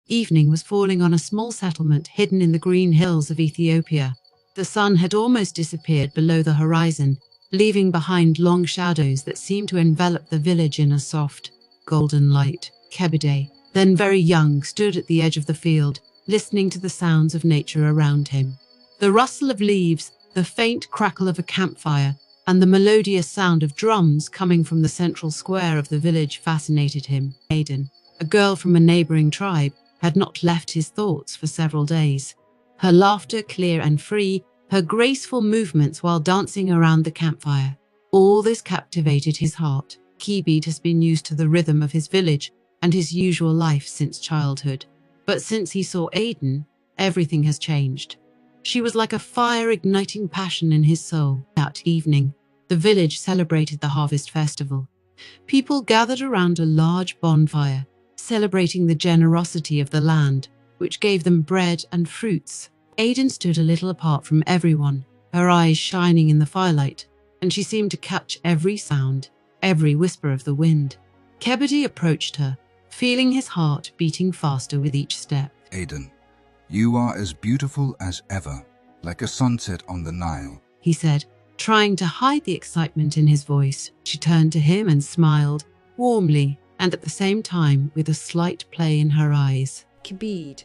Evening was falling on a small settlement hidden in the green hills of Ethiopia. The sun had almost disappeared below the horizon, leaving behind long shadows that seemed to envelop the village in a soft, golden light. Kebede, then very young, stood at the edge of the field, listening to the sounds of nature around him. The rustle of leaves, the faint crackle of a campfire, and the melodious sound of drums coming from the central square of the village fascinated him. Aiden, a girl from a neighboring tribe, had not left his thoughts for several days. Her laughter clear and free, her graceful movements while dancing around the campfire. All this captivated his heart. Kebede has been used to the rhythm of his village and his usual life since childhood. But since he saw Aiden, everything has changed. She was like a fire igniting passion in his soul. That evening, the village celebrated the harvest festival. People gathered around a large bonfire, celebrating the generosity of the land, which gave them bread and fruits. Aiden stood a little apart from everyone, her eyes shining in the firelight, and she seemed to catch every sound, every whisper of the wind. Kebede approached her, feeling his heart beating faster with each step. Aiden, you are as beautiful as ever, like a sunset on the Nile, he said, trying to hide the excitement in his voice. She turned to him and smiled, warmly, and at the same time with a slight play in her eyes. Kebede,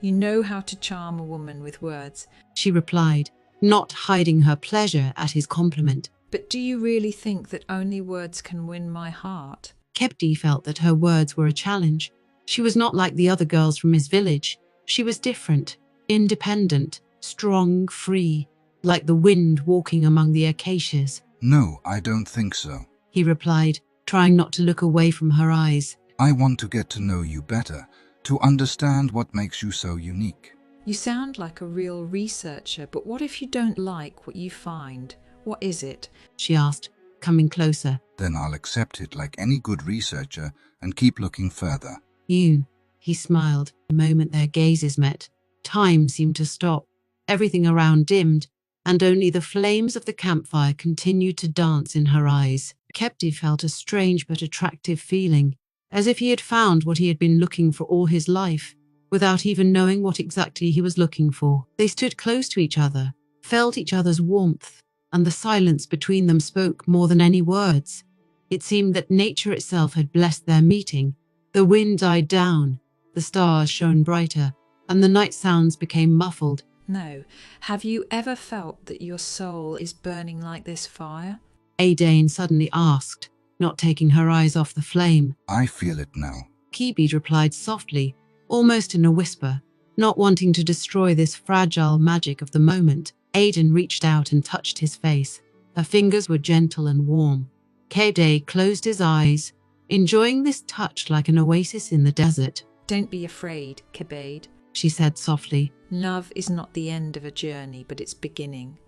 you know how to charm a woman with words, she replied, not hiding her pleasure at his compliment. But do you really think that only words can win my heart? Kebede felt that her words were a challenge. She was not like the other girls from his village. She was different, independent, strong, free, like the wind walking among the acacias. No, I don't think so, he replied, trying not to look away from her eyes. I want to get to know you better, to understand what makes you so unique. You sound like a real researcher, but what if you don't like what you find? What is it? She asked, coming closer. Then I'll accept it like any good researcher and keep looking further. You, he smiled. The moment their gazes met, time seemed to stop. Everything around dimmed, and only the flames of the campfire continued to dance in her eyes. Kebede felt a strange but attractive feeling, as if he had found what he had been looking for all his life, without even knowing what exactly he was looking for. They stood close to each other, felt each other's warmth, and the silence between them spoke more than any words. It seemed that nature itself had blessed their meeting. The wind died down, the stars shone brighter, and the night sounds became muffled. No, have you ever felt that your soul is burning like this fire? Aiden suddenly asked, not taking her eyes off the flame. I feel it now, Kebede replied softly, almost in a whisper, not wanting to destroy this fragile magic of the moment. Aiden reached out and touched his face. Her fingers were gentle and warm. Kebede closed his eyes, enjoying this touch like an oasis in the desert. Don't be afraid, Kebede, she said softly. Love is not the end of a journey, but its beginning.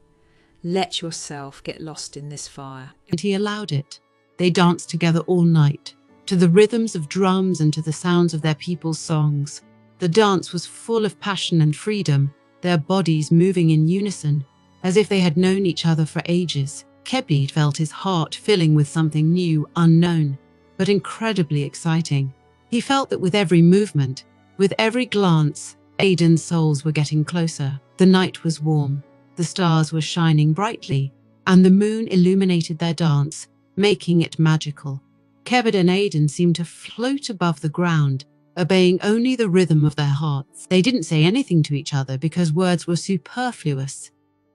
Let yourself get lost in this fire. And he allowed it. They danced together all night, to the rhythms of drums and to the sounds of their people's songs. The dance was full of passion and freedom, their bodies moving in unison, as if they had known each other for ages. Kebede felt his heart filling with something new, unknown, but incredibly exciting. He felt that with every movement, with every glance, Aiden's souls were getting closer. The night was warm, the stars were shining brightly, and the moon illuminated their dance, making it magical. Kebede and Aiden seemed to float above the ground, obeying only the rhythm of their hearts. They didn't say anything to each other because words were superfluous.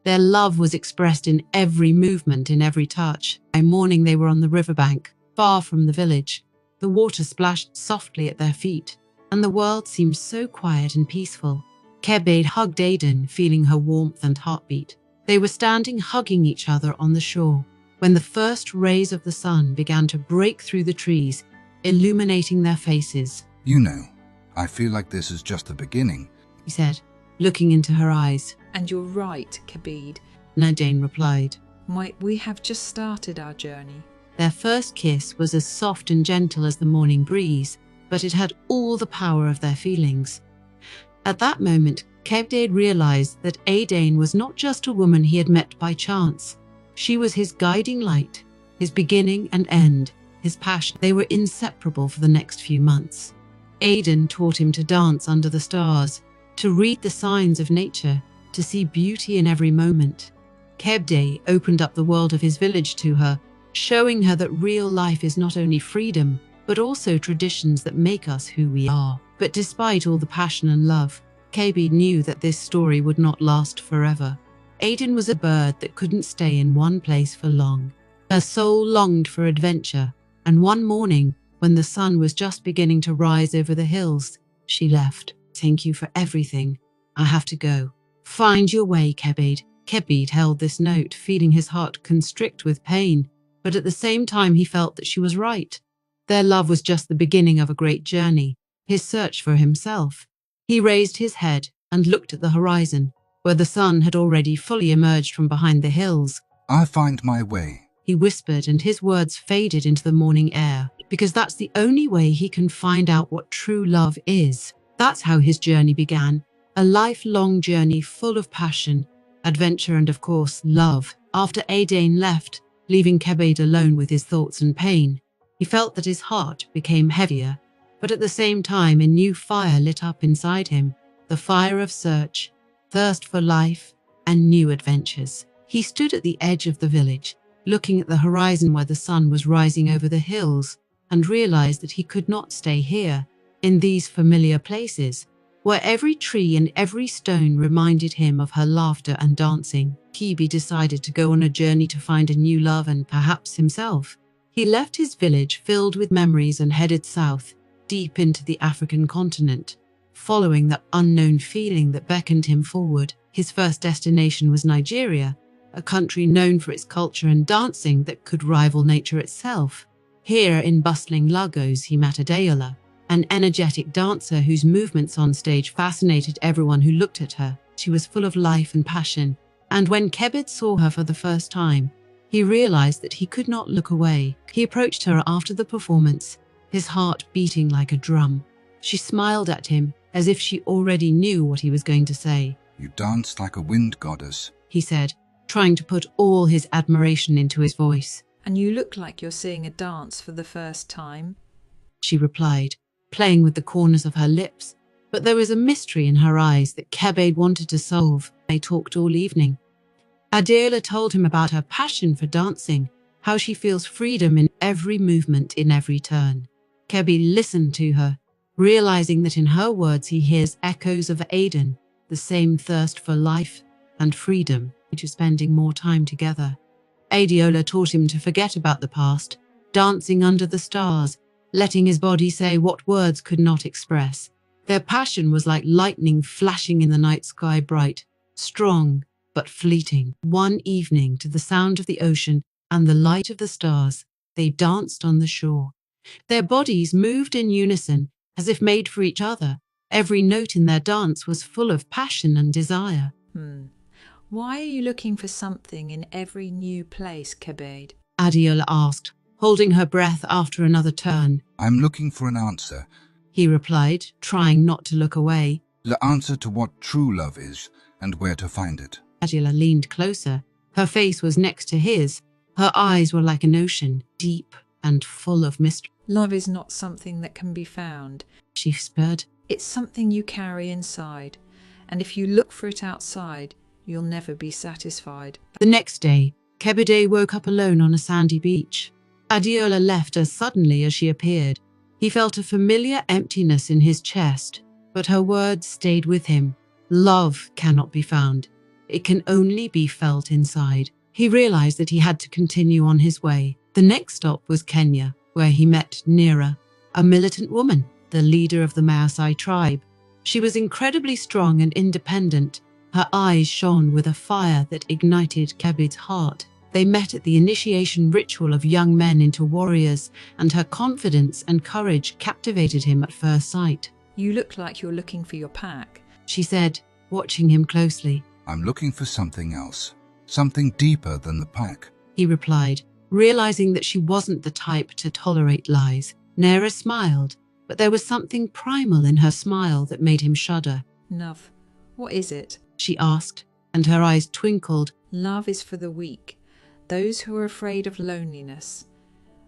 Their love was expressed in every movement, in every touch. By morning they were on the riverbank, far from the village. The water splashed softly at their feet, and the world seemed so quiet and peaceful. Kebede hugged Aiden, feeling her warmth and heartbeat. They were standing hugging each other on the shore, when the first rays of the sun began to break through the trees, illuminating their faces. You know, I feel like this is just the beginning, he said, looking into her eyes. And you're right, Kebede, Aiden replied. We have just started our journey. Their first kiss was as soft and gentle as the morning breeze, but it had all the power of their feelings. At that moment, Kebede realized that Aiden was not just a woman he had met by chance. She was his guiding light, his beginning and end, his passion. They were inseparable for the next few months. Aidan taught him to dance under the stars, to read the signs of nature, to see beauty in every moment. Kebde opened up the world of his village to her, showing her that real life is not only freedom, but also traditions that make us who we are. But despite all the passion and love, Kebde knew that this story would not last forever. Aidan was a bird that couldn't stay in one place for long. Her soul longed for adventure, and one morning, when the sun was just beginning to rise over the hills, she left. "Thank you for everything. I have to go." "Find your way, Kebde." Kebde held this note, feeling his heart constrict with pain, but at the same time he felt that she was right. Their love was just the beginning of a great journey, his search for himself. He raised his head and looked at the horizon, where the sun had already fully emerged from behind the hills. "I find my way," he whispered, and his words faded into the morning air, because that's the only way he can find out what true love is. That's how his journey began, a lifelong journey full of passion, adventure, and of course, love. After Aidan left, leaving Kebde alone with his thoughts and pain, he felt that his heart became heavier, but at the same time a new fire lit up inside him, the fire of search, thirst for life, and new adventures. He stood at the edge of the village, looking at the horizon where the sun was rising over the hills, and realized that he could not stay here, in these familiar places, where every tree and every stone reminded him of her laughter and dancing. Kebde decided to go on a journey to find a new love and perhaps himself. He left his village filled with memories and headed south, deep into the African continent, following the unknown feeling that beckoned him forward. His first destination was Nigeria, a country known for its culture and dancing that could rival nature itself. Here in bustling Lagos he met Adeola, an energetic dancer whose movements on stage fascinated everyone who looked at her. She was full of life and passion, and when Kebde saw her for the first time, he realized that he could not look away. He approached her after the performance, his heart beating like a drum. She smiled at him, as if she already knew what he was going to say. "You danced like a wind goddess," he said, trying to put all his admiration into his voice. "And you look like you're seeing a dance for the first time," she replied, playing with the corners of her lips, but there was a mystery in her eyes that Kebde wanted to solve. They talked all evening. Adeola told him about her passion for dancing, how she feels freedom in every movement, in every turn. Kebde listened to her, realizing that in her words he hears echoes of Aidan, the same thirst for life and freedom, to spending more time together. Adeola taught him to forget about the past, dancing under the stars, letting his body say what words could not express. Their passion was like lightning flashing in the night sky, bright, strong, but fleeting. One evening, to the sound of the ocean and the light of the stars, they danced on the shore. Their bodies moved in unison, as if made for each other. Every note in their dance was full of passion and desire. Why are you looking for something in every new place, Kebde? Adeola asked, holding her breath after another turn. "I'm looking for an answer," he replied, trying not to look away. "The answer to what true love is and where to find it." Adeola leaned closer. Her face was next to his. Her eyes were like an ocean, deep and full of mystery. "Love is not something that can be found," she whispered. "It's something you carry inside, and if you look for it outside, you'll never be satisfied." The next day, Kebde woke up alone on a sandy beach. Adeola left as suddenly as she appeared. He felt a familiar emptiness in his chest, but her words stayed with him. Love cannot be found. It can only be felt inside. He realized that he had to continue on his way. The next stop was Kenya, where he met Nira, a militant woman, the leader of the Maasai tribe. She was incredibly strong and independent. Her eyes shone with a fire that ignited Kebde's heart. They met at the initiation ritual of young men into warriors, and her confidence and courage captivated him at first sight. "You look like you're looking for your pack," she said, watching him closely. "I'm looking for something else, something deeper than the pack," he replied, realizing that she wasn't the type to tolerate lies. Nera smiled, but there was something primal in her smile that made him shudder. "Love, what is it?" she asked, and her eyes twinkled. "Love is for the weak, those who are afraid of loneliness.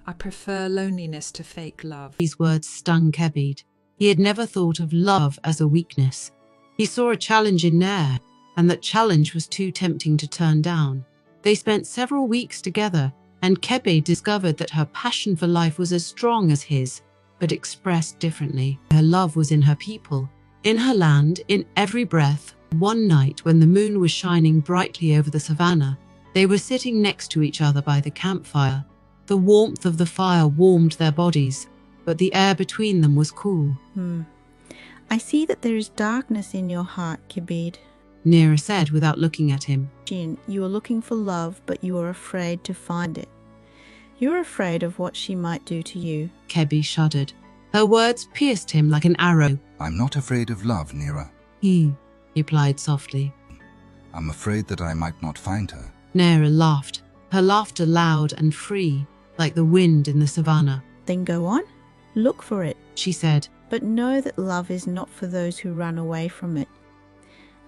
I prefer loneliness to fake love." These words stung Kebde. He had never thought of love as a weakness. He saw a challenge in Nair, and that challenge was too tempting to turn down. They spent several weeks together, and Kebe discovered that her passion for life was as strong as his, but expressed differently. Her love was in her people, in her land, in every breath. One night, when the moon was shining brightly over the savannah, they were sitting next to each other by the campfire. The warmth of the fire warmed their bodies, but the air between them was cool. I see that there is darkness in your heart, Kebid. Nira said without looking at him. Jin, you are looking for love, but you are afraid to find it. You are afraid of what she might do to you. Kebe shuddered. Her words pierced him like an arrow. I'm not afraid of love, Nira. He replied softly. I'm afraid that I might not find her. Nira laughed, her laughter loud and free, like the wind in the savannah. Then go on, look for it, she said. But know that love is not for those who run away from it.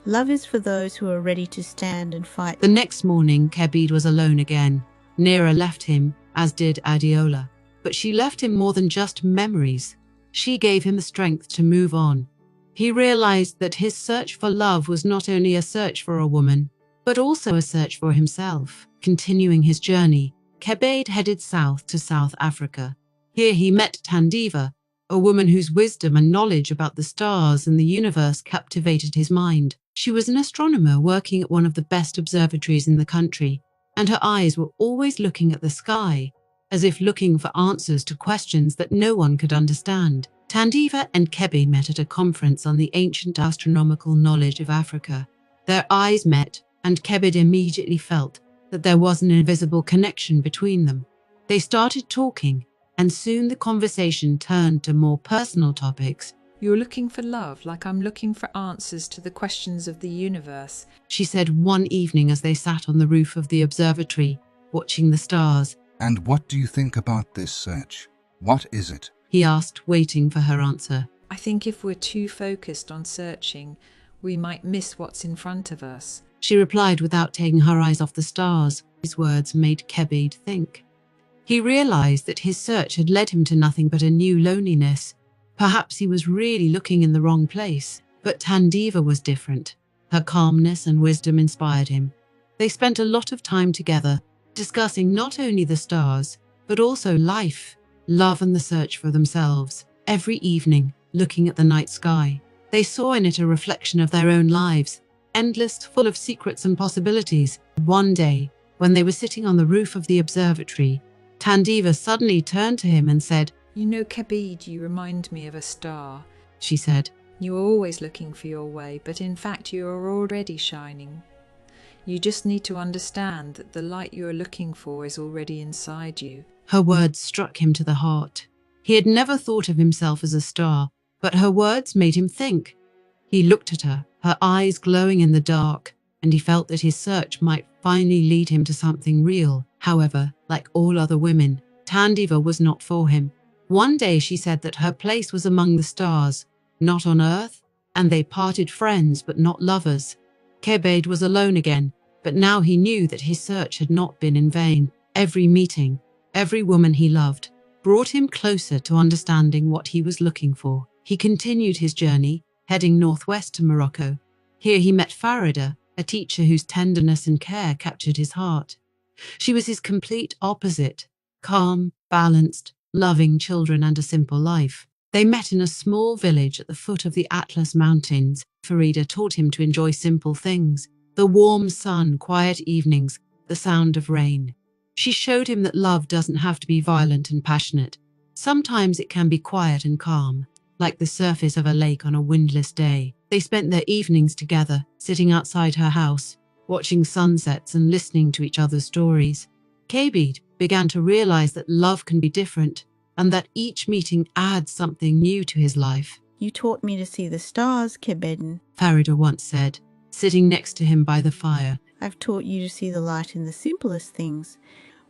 Love is for those who are ready to stand and fight. The next morning, Kebid was alone again. Nira left him, as did Adiola. But she left him more than just memories. She gave him the strength to move on. He realized that his search for love was not only a search for a woman, but also a search for himself. Continuing his journey, Kebid headed south to South Africa. Here he met Tandiva, a woman whose wisdom and knowledge about the stars and the universe captivated his mind. She was an astronomer working at one of the best observatories in the country, and her eyes were always looking at the sky, as if looking for answers to questions that no one could understand. Tandiva and Kebe met at a conference on the ancient astronomical knowledge of Africa. Their eyes met, and Kebid immediately felt that there was an invisible connection between them. They started talking, and soon the conversation turned to more personal topics. You're looking for love like I'm looking for answers to the questions of the universe, she said one evening as they sat on the roof of the observatory, watching the stars. And what do you think about this search? What is it? He asked, waiting for her answer. I think if we're too focused on searching, we might miss what's in front of us, she replied without taking her eyes off the stars. His words made Kebid think. He realized that his search had led him to nothing but a new loneliness. Perhaps he was really looking in the wrong place. But Tandiva was different. Her calmness and wisdom inspired him. They spent a lot of time together, discussing not only the stars, but also life, love and the search for themselves. Every evening, looking at the night sky, they saw in it a reflection of their own lives, endless, full of secrets and possibilities. One day, when they were sitting on the roof of the observatory, Tandiva suddenly turned to him and said, You know, Kebid, you remind me of a star, she said. You are always looking for your way, but in fact you are already shining. You just need to understand that the light you are looking for is already inside you. Her words struck him to the heart. He had never thought of himself as a star, but her words made him think. He looked at her, her eyes glowing in the dark, and he felt that his search might finally lead him to something real. However, like all other women, Tandiva was not for him. One day she said that her place was among the stars, not on earth, and they parted friends but not lovers. Kebid was alone again, but now he knew that his search had not been in vain. Every meeting, every woman he loved, brought him closer to understanding what he was looking for. He continued his journey, heading northwest to Morocco. Here he met Farida, a teacher whose tenderness and care captured his heart. She was his complete opposite, calm, balanced, loving children and a simple life. They met in a small village at the foot of the Atlas Mountains. Farida taught him to enjoy simple things, the warm sun, quiet evenings, the sound of rain. She showed him that love doesn't have to be violent and passionate. Sometimes it can be quiet and calm, like the surface of a lake on a windless day. They spent their evenings together, sitting outside her house, watching sunsets and listening to each other's stories. Kebid began to realize that love can be different, and that each meeting adds something new to his life. You taught me to see the stars, Kebedin, Farida once said, sitting next to him by the fire. I've taught you to see the light in the simplest things.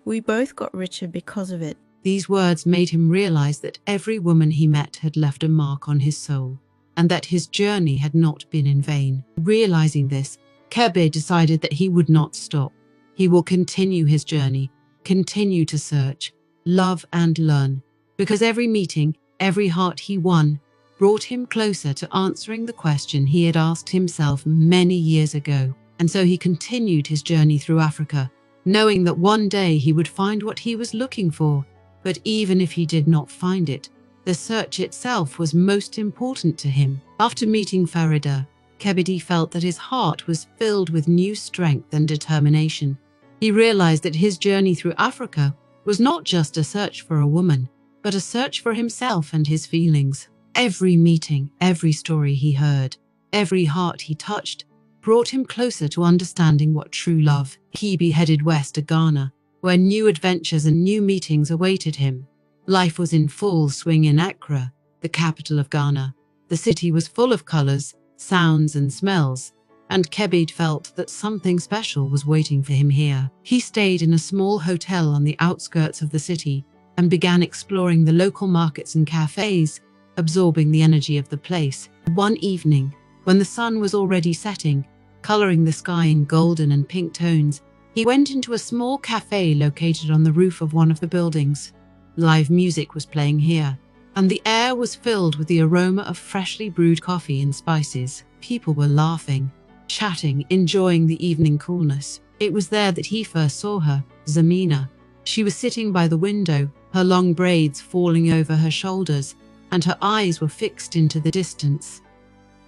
We both got richer because of it. These words made him realize that every woman he met had left a mark on his soul, and that his journey had not been in vain. Realizing this, Kebid decided that he would not stop. He will continue his journey, continue to search, love and learn, because every meeting, every heart he won, brought him closer to answering the question he had asked himself many years ago. And so he continued his journey through Africa, knowing that one day he would find what he was looking for. But even if he did not find it, the search itself was most important to him. After meeting Farida, Kebede felt that his heart was filled with new strength and determination. He realized that his journey through Africa was not just a search for a woman, but a search for himself and his feelings. Every meeting, every story he heard, every heart he touched, brought him closer to understanding what true love. Kebede headed west to Ghana, where new adventures and new meetings awaited him. Life was in full swing in Accra, the capital of Ghana. The city was full of colors, sounds and smells, and Kebede felt that something special was waiting for him here. He stayed in a small hotel on the outskirts of the city and began exploring the local markets and cafes, absorbing the energy of the place. One evening, when the sun was already setting, coloring the sky in golden and pink tones, he went into a small cafe located on the roof of one of the buildings. Live music was playing here, and the air was filled with the aroma of freshly brewed coffee and spices. People were laughing, chatting, enjoying the evening coolness. It was there that he first saw her, Zamina. She was sitting by the window, her long braids falling over her shoulders, and her eyes were fixed into the distance.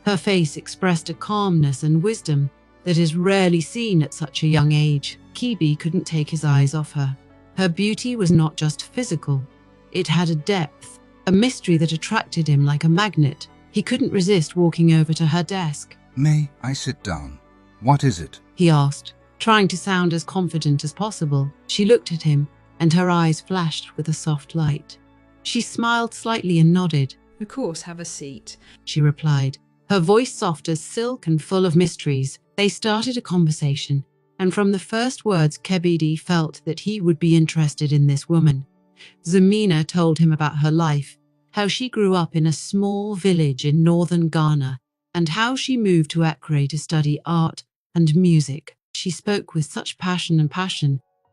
Her face expressed a calmness and wisdom that is rarely seen at such a young age. Kebede couldn't take his eyes off her. Her beauty was not just physical. It had a depth, a mystery that attracted him like a magnet. He couldn't resist walking over to her desk. May I sit down? What is it? He asked, trying to sound as confident as possible. She looked at him, and her eyes flashed with a soft light. She smiled slightly and nodded. Of course, have a seat, she replied, her voice soft as silk and full of mysteries. They started a conversation, and from the first words Kebede felt that he would be interested in this woman. Zamina told him about her life, how she grew up in a small village in northern Ghana, and how she moved to Accra to study art and music. She spoke with such passion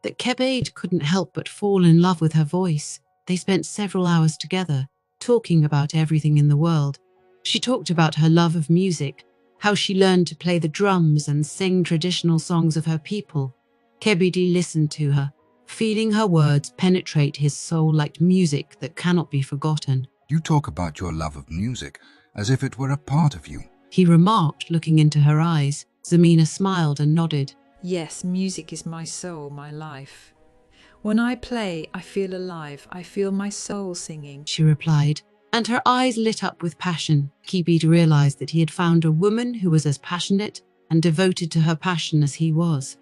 that Kebede couldn't help but fall in love with her voice. They spent several hours together, talking about everything in the world. She talked about her love of music, how she learned to play the drums and sing traditional songs of her people. Kebede listened to her, feeling her words penetrate his soul like music that cannot be forgotten. You talk about your love of music as if it were a part of you, he remarked, looking into her eyes. Zamina smiled and nodded. Yes, music is my soul, my life. When I play, I feel alive. I feel my soul singing, she replied, and her eyes lit up with passion. Kebede realized that he had found a woman who was as passionate and devoted to her passion as he was.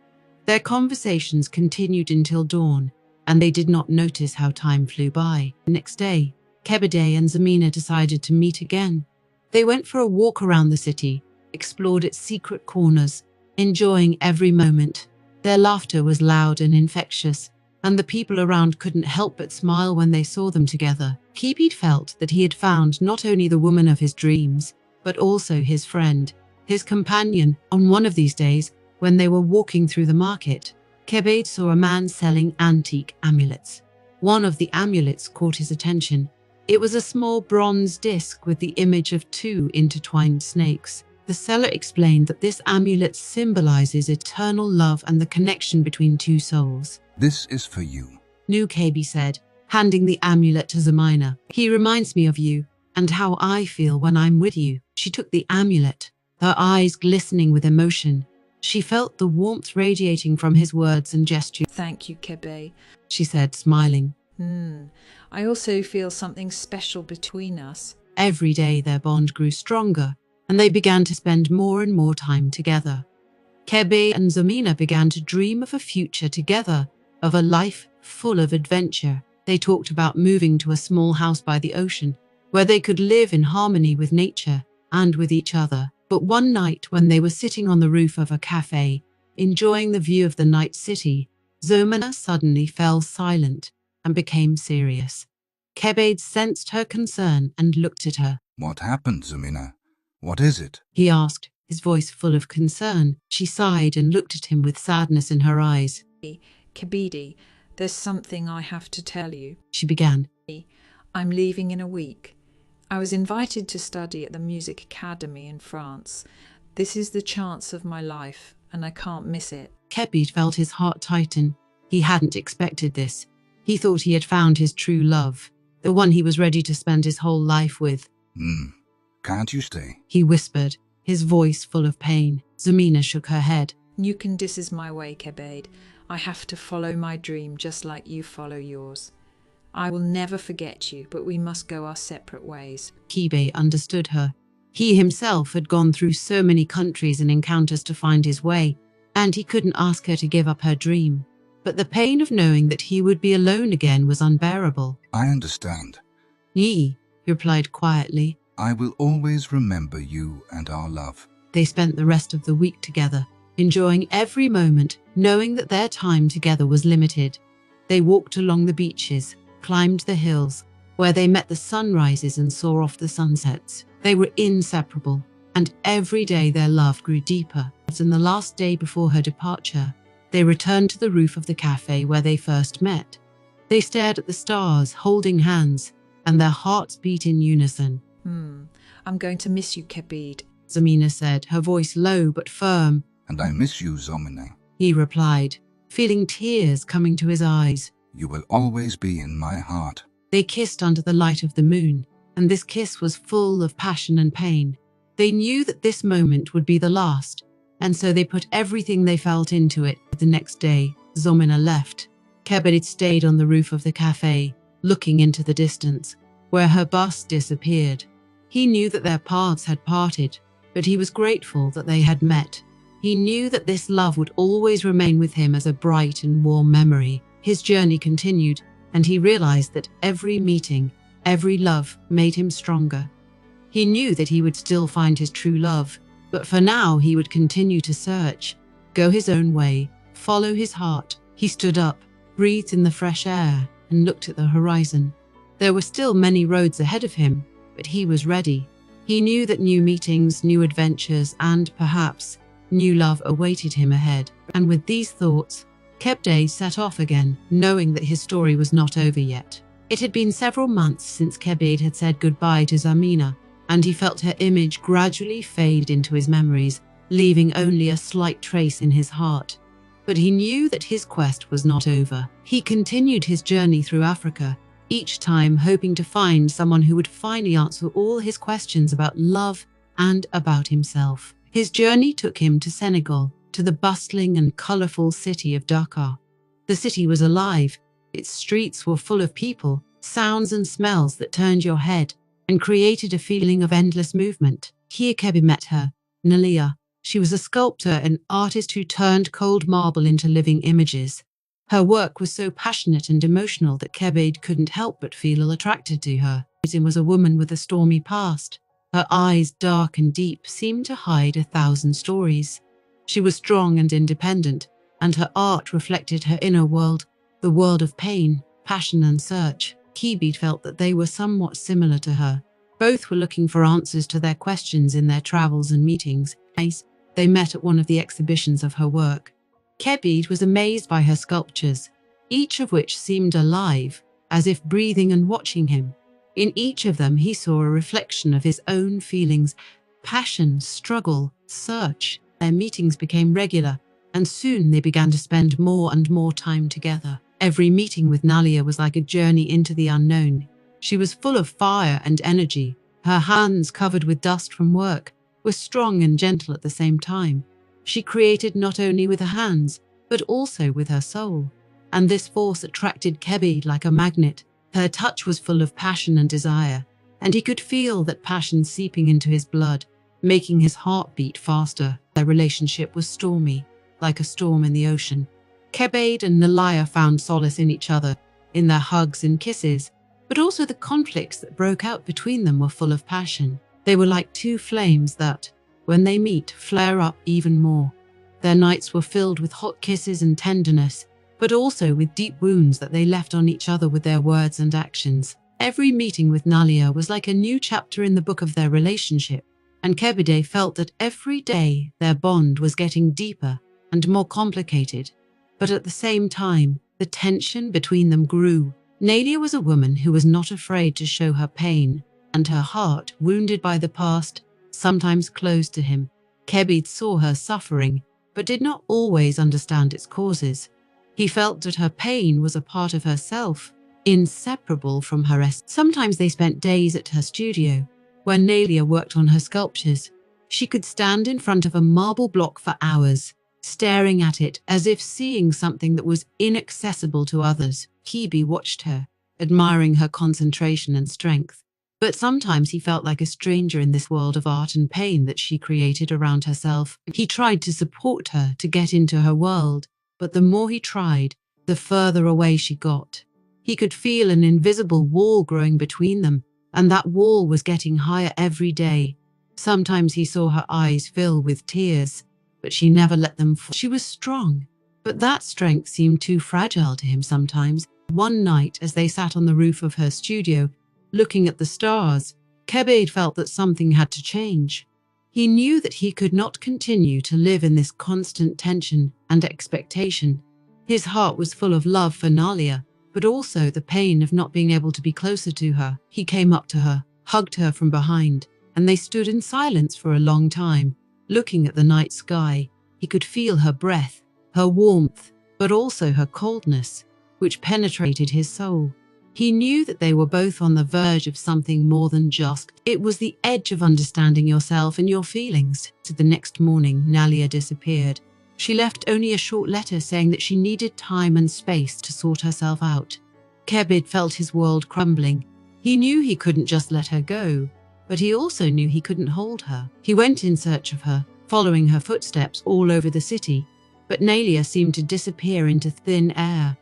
Their conversations continued until dawn, and they did not notice how time flew by. The next day, Kebede and Zamina decided to meet again. They went for a walk around the city, explored its secret corners, enjoying every moment. Their laughter was loud and infectious, and the people around couldn't help but smile when they saw them together. Kebede felt that he had found not only the woman of his dreams, but also his friend, his companion. On one of these days, when they were walking through the market, Kebede saw a man selling antique amulets. One of the amulets caught his attention. It was a small bronze disc with the image of two intertwined snakes. The seller explained that this amulet symbolizes eternal love and the connection between two souls. This is for you, Kebede said, handing the amulet to Zamina. He reminds me of you and how I feel when I'm with you. She took the amulet, her eyes glistening with emotion. She felt the warmth radiating from his words and gestures. Thank you, Kebede, she said, smiling. I also feel something special between us. Every day their bond grew stronger, and they began to spend more and more time together. Kebede and Zamina began to dream of a future together, of a life full of adventure. They talked about moving to a small house by the ocean, where they could live in harmony with nature and with each other. But one night, when they were sitting on the roof of a cafe, enjoying the view of the night city, Zamina suddenly fell silent and became serious. Kebede sensed her concern and looked at her. What happened, Zamina? What is it? He asked, his voice full of concern. She sighed and looked at him with sadness in her eyes. Kebede, there's something I have to tell you, she began. I'm leaving in a week. I was invited to study at the Music Academy in France. This is the chance of my life, and I can't miss it. Kebede felt his heart tighten. He hadn't expected this. He thought he had found his true love, the one he was ready to spend his whole life with. Can't you stay? He whispered, his voice full of pain. Zamina shook her head. You can This is my way, Kebede. I have to follow my dream just like you follow yours. I will never forget you, but we must go our separate ways. Kebede understood her. He himself had gone through so many countries and encounters to find his way, and he couldn't ask her to give up her dream. But the pain of knowing that he would be alone again was unbearable. I understand. He replied quietly. I will always remember you and our love. They spent the rest of the week together, enjoying every moment, knowing that their time together was limited. They walked along the beaches, climbed the hills, where they met the sunrises and saw off the sunsets. They were inseparable, and every day their love grew deeper. And the last day before her departure, they returned to the roof of the cafe where they first met. They stared at the stars, holding hands, and their hearts beat in unison. I'm going to miss you, Kebede, Zamina said, her voice low but firm. And I miss you, Zamina. He replied, feeling tears coming to his eyes. You will always be in my heart. They kissed under the light of the moon, and this kiss was full of passion and pain. They knew that this moment would be the last, and so they put everything they felt into it. The next day, Zamina left. Kebede stayed on the roof of the cafe, looking into the distance, where her bus disappeared. He knew that their paths had parted, but he was grateful that they had met. He knew that this love would always remain with him as a bright and warm memory. His journey continued, and he realized that every meeting, every love made him stronger. He knew that he would still find his true love, but for now he would continue to search, go his own way, follow his heart. He stood up, breathed in the fresh air, and looked at the horizon. There were still many roads ahead of him, but he was ready. He knew that new meetings, new adventures, and perhaps new love awaited him ahead. And with these thoughts, Kebede set off again, knowing that his story was not over yet. It had been several months since Kebede had said goodbye to Zamina, and he felt her image gradually fade into his memories, leaving only a slight trace in his heart. But he knew that his quest was not over. He continued his journey through Africa, each time hoping to find someone who would finally answer all his questions about love and about himself. His journey took him to Senegal, to the bustling and colorful city of Dakar. The city was alive. Its streets were full of people, sounds and smells that turned your head and created a feeling of endless movement. Here Kebede met her, Nalia. She was a sculptor and artist who turned cold marble into living images. Her work was so passionate and emotional that Kebede couldn't help but feel attracted to her. She was a woman with a stormy past. Her eyes, dark and deep, seemed to hide 1,000 stories. She was strong and independent, and her art reflected her inner world, the world of pain, passion and search. Kebede felt that they were somewhat similar to her. Both were looking for answers to their questions in their travels and meetings. They met at one of the exhibitions of her work. Kebede was amazed by her sculptures, each of which seemed alive, as if breathing and watching him. In each of them he saw a reflection of his own feelings, passion, struggle, search. Their meetings became regular, and soon they began to spend more and more time together. Every meeting with Nalia was like a journey into the unknown. She was full of fire and energy. Her hands, covered with dust from work, were strong and gentle at the same time. She created not only with her hands, but also with her soul. And this force attracted Kebede like a magnet. Her touch was full of passion and desire, and he could feel that passion seeping into his blood, making his heart beat faster. Their relationship was stormy, like a storm in the ocean. Kebede and Nalia found solace in each other, in their hugs and kisses, but also the conflicts that broke out between them were full of passion. They were like two flames that, when they meet, flare up even more. Their nights were filled with hot kisses and tenderness, but also with deep wounds that they left on each other with their words and actions. Every meeting with Nalia was like a new chapter in the book of their relationship, and Kebede felt that every day their bond was getting deeper and more complicated. But at the same time, the tension between them grew. Nalia was a woman who was not afraid to show her pain, and her heart, wounded by the past, sometimes closed to him. Kebede saw her suffering, but did not always understand its causes. He felt that her pain was a part of herself, inseparable from her essence. Sometimes they spent days at her studio, where Nalia worked on her sculptures. She could stand in front of a marble block for hours, staring at it as if seeing something that was inaccessible to others. Kebede watched her, admiring her concentration and strength. But sometimes he felt like a stranger in this world of art and pain that she created around herself. He tried to support her, to get into her world, but the more he tried, the further away she got. He could feel an invisible wall growing between them, and that wall was getting higher every day. Sometimes he saw her eyes fill with tears, but she never let them fall. She was strong, but that strength seemed too fragile to him sometimes. One night, as they sat on the roof of her studio, looking at the stars, Kebede felt that something had to change. He knew that he could not continue to live in this constant tension and expectation. His heart was full of love for Nalia, but also the pain of not being able to be closer to her. He came up to her, hugged her from behind, and they stood in silence for a long time, looking at the night sky. He could feel her breath, her warmth, but also her coldness, which penetrated his soul. He knew that they were both on the verge of something more than just. It was the edge of understanding yourself and your feelings. So the next morning, Nalia disappeared. She left only a short letter saying that she needed time and space to sort herself out. Kebede felt his world crumbling. He knew he couldn't just let her go, but he also knew he couldn't hold her. He went in search of her, following her footsteps all over the city, but Nalia seemed to disappear into thin air.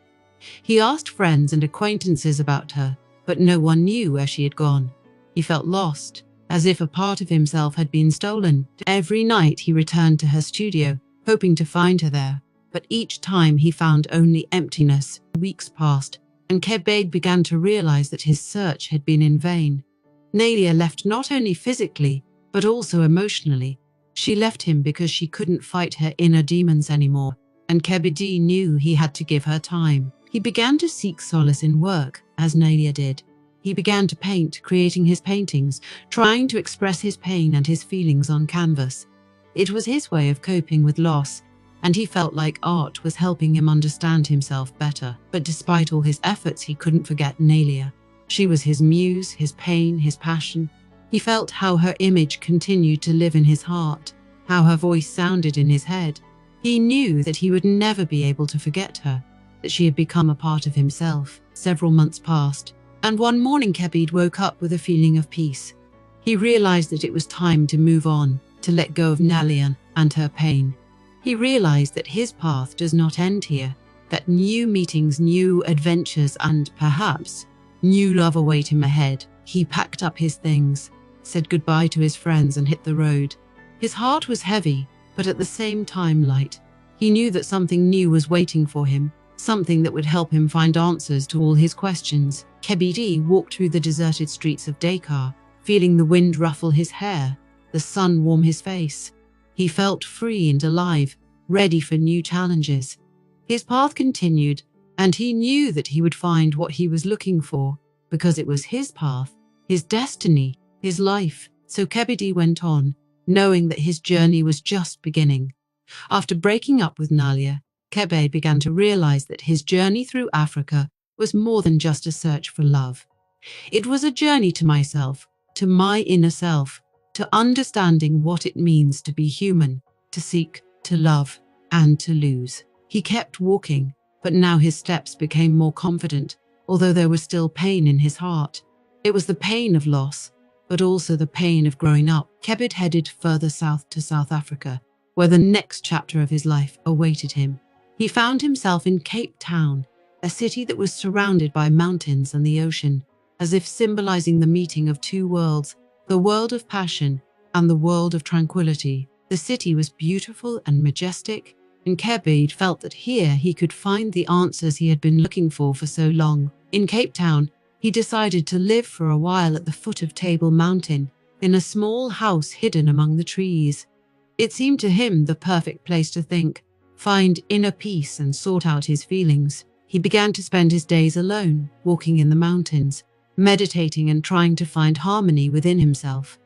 He asked friends and acquaintances about her, but no one knew where she had gone. He felt lost, as if a part of himself had been stolen. Every night he returned to her studio, hoping to find her there, but each time he found only emptiness. Weeks passed, and Kebede began to realize that his search had been in vain. Nalia left not only physically, but also emotionally. She left him because she couldn't fight her inner demons anymore, and Kebede knew he had to give her time. He began to seek solace in work, as Nalia did. He began to paint, creating his paintings, trying to express his pain and his feelings on canvas. It was his way of coping with loss, and he felt like art was helping him understand himself better. But despite all his efforts, he couldn't forget Nalia. She was his muse, his pain, his passion. He felt how her image continued to live in his heart, how her voice sounded in his head. He knew that he would never be able to forget her, that she had become a part of himself. Several months passed, and one morning Kebede woke up with a feeling of peace. He realized that it was time to move on, to let go of Nalia and her pain. He realized that his path does not end here, that new meetings, new adventures, and perhaps new love await him ahead. He packed up his things, said goodbye to his friends, and hit the road. His heart was heavy, but at the same time light. He knew that something new was waiting for him, something that would help him find answers to all his questions. Kebede walked through the deserted streets of Dakar, feeling the wind ruffle his hair, the sun warm his face. He felt free and alive, ready for new challenges. His path continued, and he knew that he would find what he was looking for, because it was his path, his destiny, his life. So Kebede went on, knowing that his journey was just beginning. After breaking up with Nalia, Kebede began to realize that his journey through Africa was more than just a search for love. It was a journey to myself, to my inner self, to understanding what it means to be human, to seek, to love, and to lose. He kept walking, but now his steps became more confident, although there was still pain in his heart. It was the pain of loss, but also the pain of growing up. Kebede headed further south to South Africa, where the next chapter of his life awaited him. He found himself in Cape Town, a city that was surrounded by mountains and the ocean, as if symbolizing the meeting of two worlds, the world of passion and the world of tranquility. The city was beautiful and majestic, and Kebede felt that here he could find the answers he had been looking for so long. In Cape Town, he decided to live for a while at the foot of Table Mountain, in a small house hidden among the trees. It seemed to him the perfect place to think, find inner peace, and sort out his feelings. He began to spend his days alone, walking in the mountains, meditating and trying to find harmony within himself.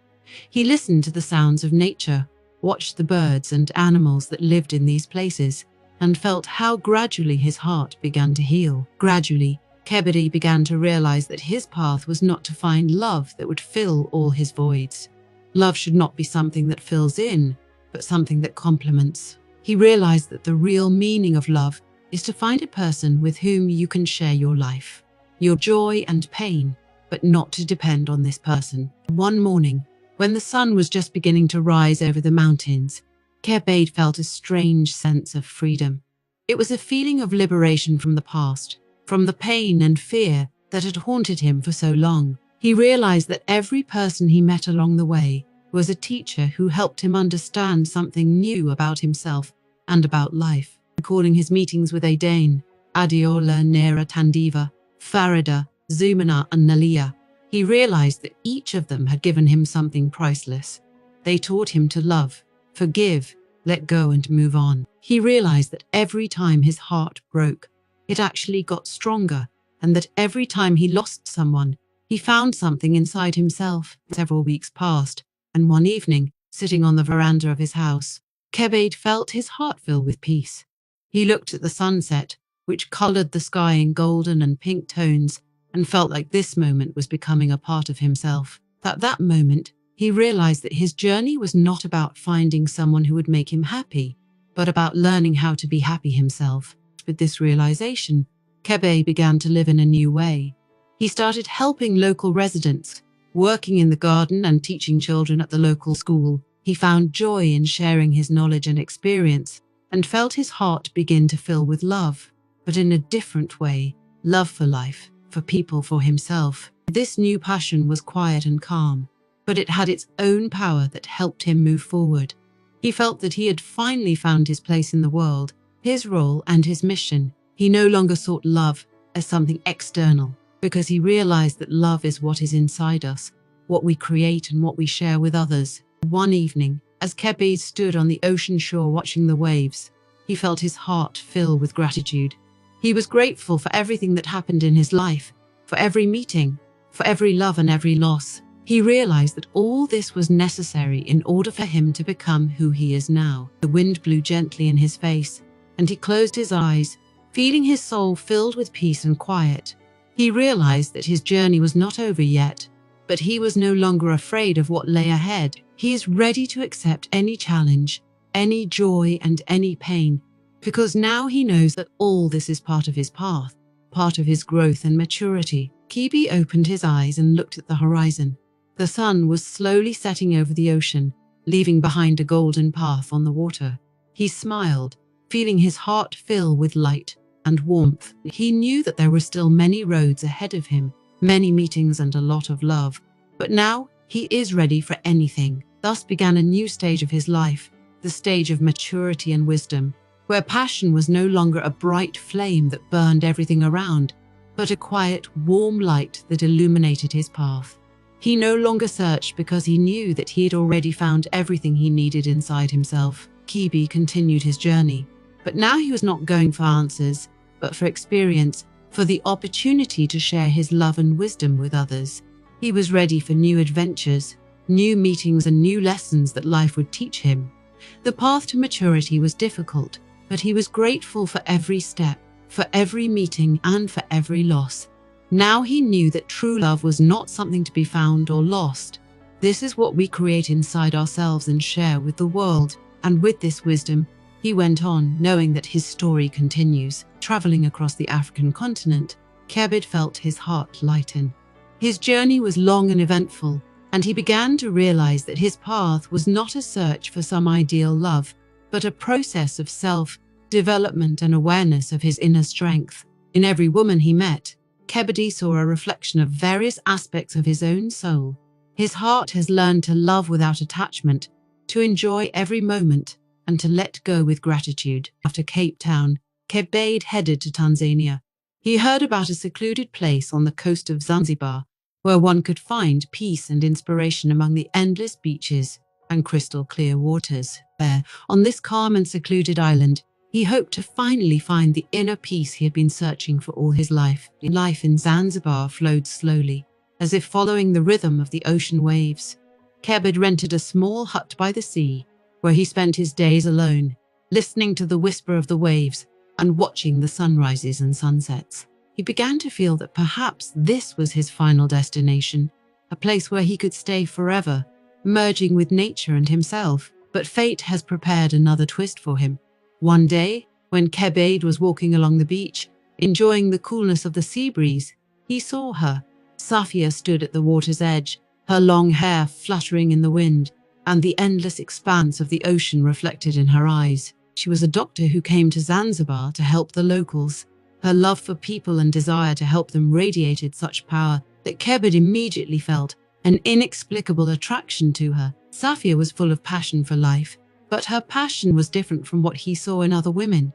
He listened to the sounds of nature, watched the birds and animals that lived in these places, and felt how gradually his heart began to heal. Gradually, Kebede began to realize that his path was not to find love that would fill all his voids. Love should not be something that fills in, but something that complements. He realized that the real meaning of love is to find a person with whom you can share your life, your joy and pain, but not to depend on this person. One morning, when the sun was just beginning to rise over the mountains, Kebede felt a strange sense of freedom. It was a feeling of liberation from the past, from the pain and fear that had haunted him for so long. He realized that every person he met along the way was a teacher who helped him understand something new about himself and about life. Recalling his meetings with Adane, Adiola, Nera, Tandiva, Farida, Zumana and Nalia, he realized that each of them had given him something priceless. They taught him to love, forgive, let go and move on. He realized that every time his heart broke, it actually got stronger, and that every time he lost someone, he found something inside himself. Several weeks passed, and one evening, sitting on the veranda of his house, Kebede felt his heart fill with peace. He looked at the sunset, which colored the sky in golden and pink tones, and felt like this moment was becoming a part of himself. At that moment, he realized that his journey was not about finding someone who would make him happy, but about learning how to be happy himself. With this realization, Kebede began to live in a new way. He started helping local residents, working in the garden and teaching children at the local school. He found joy in sharing his knowledge and experience, and felt his heart begin to fill with love, but in a different way, love for life, for people, for himself. This new passion was quiet and calm, but it had its own power that helped him move forward. He felt that he had finally found his place in the world, his role and his mission. He no longer sought love as something external, because he realized that love is what is inside us, what we create and what we share with others. One evening, as Kebede stood on the ocean shore watching the waves, he felt his heart fill with gratitude. He was grateful for everything that happened in his life, for every meeting, for every love and every loss. He realized that all this was necessary in order for him to become who he is now. The wind blew gently in his face, and he closed his eyes, feeling his soul filled with peace and quiet. He realized that his journey was not over yet, but he was no longer afraid of what lay ahead. He is ready to accept any challenge, any joy and any pain, because now he knows that all this is part of his path, part of his growth and maturity. Kebede opened his eyes and looked at the horizon. The sun was slowly setting over the ocean, leaving behind a golden path on the water. He smiled, feeling his heart fill with light and warmth. He knew that there were still many roads ahead of him, many meetings and a lot of love, but now he is ready for anything. Thus began a new stage of his life, the stage of maturity and wisdom, where passion was no longer a bright flame that burned everything around, but a quiet, warm light that illuminated his path. He no longer searched because he knew that he had already found everything he needed inside himself. Kebede continued his journey, but now he was not going for answers, but for experience, for the opportunity to share his love and wisdom with others. He was ready for new adventures, new meetings and new lessons that life would teach him. The path to maturity was difficult, but he was grateful for every step, for every meeting and for every loss. Now he knew that true love was not something to be found or lost. This is what we create inside ourselves and share with the world. And with this wisdom, he went on, knowing that his story continues. Traveling across the African continent, Kebede felt his heart lighten. His journey was long and eventful, and he began to realize that his path was not a search for some ideal love, but a process of self-development and awareness of his inner strength. In every woman he met, Kebede saw a reflection of various aspects of his own soul. His heart has learned to love without attachment, to enjoy every moment, and to let go with gratitude. After Cape Town, Kebede headed to Tanzania. He heard about a secluded place on the coast of Zanzibar, where one could find peace and inspiration among the endless beaches and crystal clear waters. There, on this calm and secluded island, he hoped to finally find the inner peace he had been searching for all his life. Life in Zanzibar flowed slowly. as if following the rhythm of the ocean waves. Kebed rented a small hut by the sea, where he spent his days alone, listening to the whisper of the waves and watching the sunrises and sunsets. He began to feel that perhaps this was his final destination, a place where he could stay forever, merging with nature and himself. But fate has prepared another twist for him. One day, when Kebed was walking along the beach, enjoying the coolness of the sea breeze, he saw her. Safia stood at the water's edge, her long hair fluttering in the wind, and the endless expanse of the ocean reflected in her eyes. She was a doctor who came to Zanzibar to help the locals. Her love for people and desire to help them radiated such power that Kebed immediately felt an inexplicable attraction to her. Safia was full of passion for life, but her passion was different from what he saw in other women.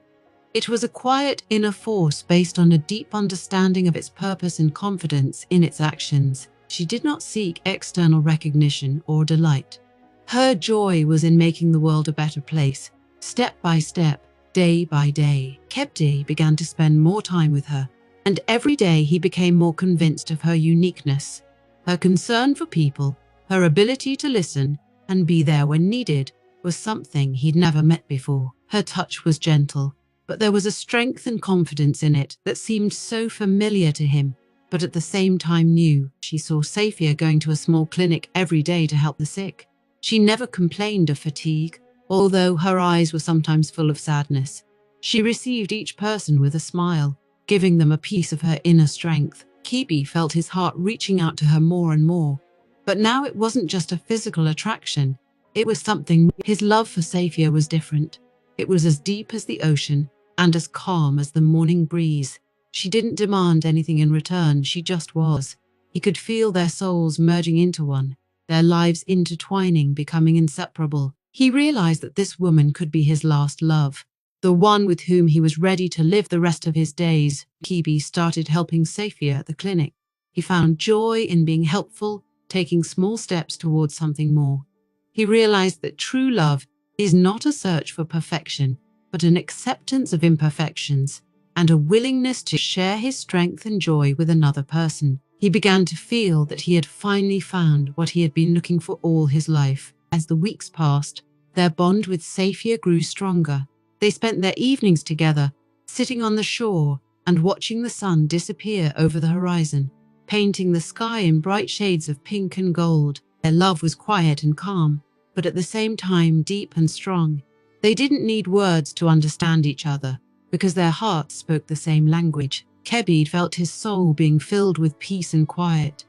It was a quiet inner force based on a deep understanding of its purpose and confidence in its actions. She did not seek external recognition or delight. Her joy was in making the world a better place, step by step, day by day. Kebed began to spend more time with her, and every day he became more convinced of her uniqueness. Her concern for people, her ability to listen and be there when needed, was something he'd never met before. Her touch was gentle, but there was a strength and confidence in it that seemed so familiar to him, but at the same time new. She saw Safia going to a small clinic every day to help the sick. She never complained of fatigue, although her eyes were sometimes full of sadness. She received each person with a smile, giving them a piece of her inner strength. Kebed felt his heart reaching out to her more and more. But now it wasn't just a physical attraction, it was something. His love for Safia was different. It was as deep as the ocean and as calm as the morning breeze. She didn't demand anything in return, she just was. He could feel their souls merging into one, their lives intertwining, becoming inseparable. He realized that this woman could be his last love, the one with whom he was ready to live the rest of his days. Kebed started helping Safia at the clinic. He found joy in being helpful, taking small steps towards something more. He realized that true love is not a search for perfection, but an acceptance of imperfections and a willingness to share his strength and joy with another person. He began to feel that he had finally found what he had been looking for all his life. As the weeks passed, their bond with Safia grew stronger. They spent their evenings together, sitting on the shore and watching the sun disappear over the horizon, painting the sky in bright shades of pink and gold. Their love was quiet and calm, but at the same time deep and strong. They didn't need words to understand each other, because their hearts spoke the same language. Kebed felt his soul being filled with peace and quiet.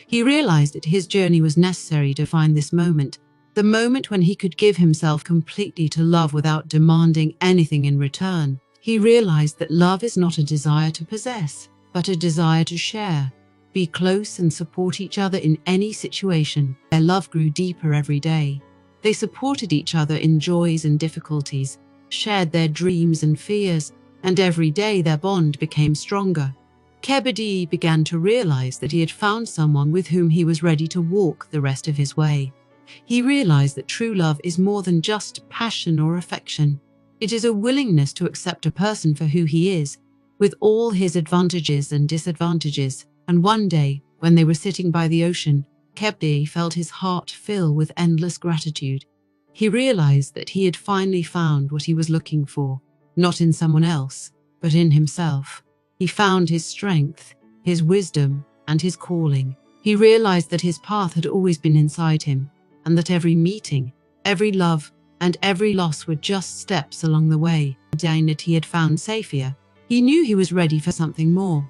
He realized that his journey was necessary to find this moment, the moment when he could give himself completely to love without demanding anything in return. He realized that love is not a desire to possess, but a desire to share, be close and support each other in any situation. Their love grew deeper every day. They supported each other in joys and difficulties, shared their dreams and fears, and every day their bond became stronger. Kebed began to realize that he had found someone with whom he was ready to walk the rest of his way. He realized that true love is more than just passion or affection. It is a willingness to accept a person for who he is, with all his advantages and disadvantages. And one day, when they were sitting by the ocean, Kebed felt his heart fill with endless gratitude. He realized that he had finally found what he was looking for, not in someone else, but in himself. He found his strength, his wisdom, and his calling. He realized that his path had always been inside him, and that every meeting, every love, and every loss were just steps along the way. The day that he had found Safia, he knew he was ready for something more.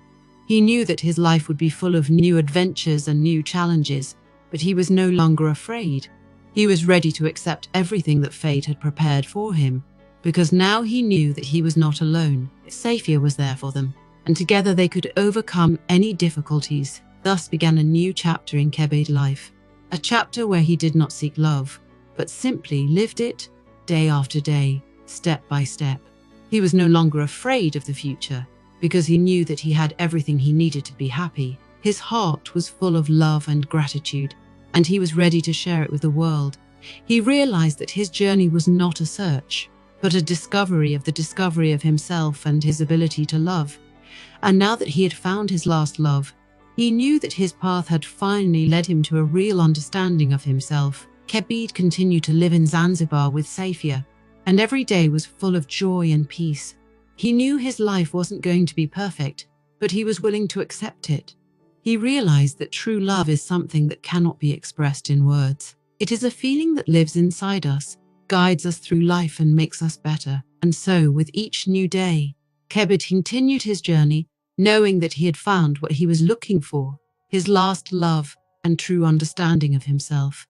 He knew that his life would be full of new adventures and new challenges, but he was no longer afraid. He was ready to accept everything that fate had prepared for him, because now he knew that he was not alone. Safia was there for them, and together they could overcome any difficulties. Thus began a new chapter in Kebed's life, a chapter where he did not seek love, but simply lived it, day after day, step by step. He was no longer afraid of the future, because he knew that he had everything he needed to be happy. His heart was full of love and gratitude, and he was ready to share it with the world. He realized that his journey was not a search, but a discovery of himself and his ability to love. And now that he had found his last love, He knew that his path had finally led him to a real understanding of himself. Kebede continued to live in Zanzibar with Safia, and every day was full of joy and peace. He knew his life wasn't going to be perfect, but he was willing to accept it. He realized that true love is something that cannot be expressed in words. It is a feeling that lives inside us, guides us through life and makes us better. And so, with each new day, Kebede continued his journey, knowing that he had found what he was looking for, his last love and true understanding of himself.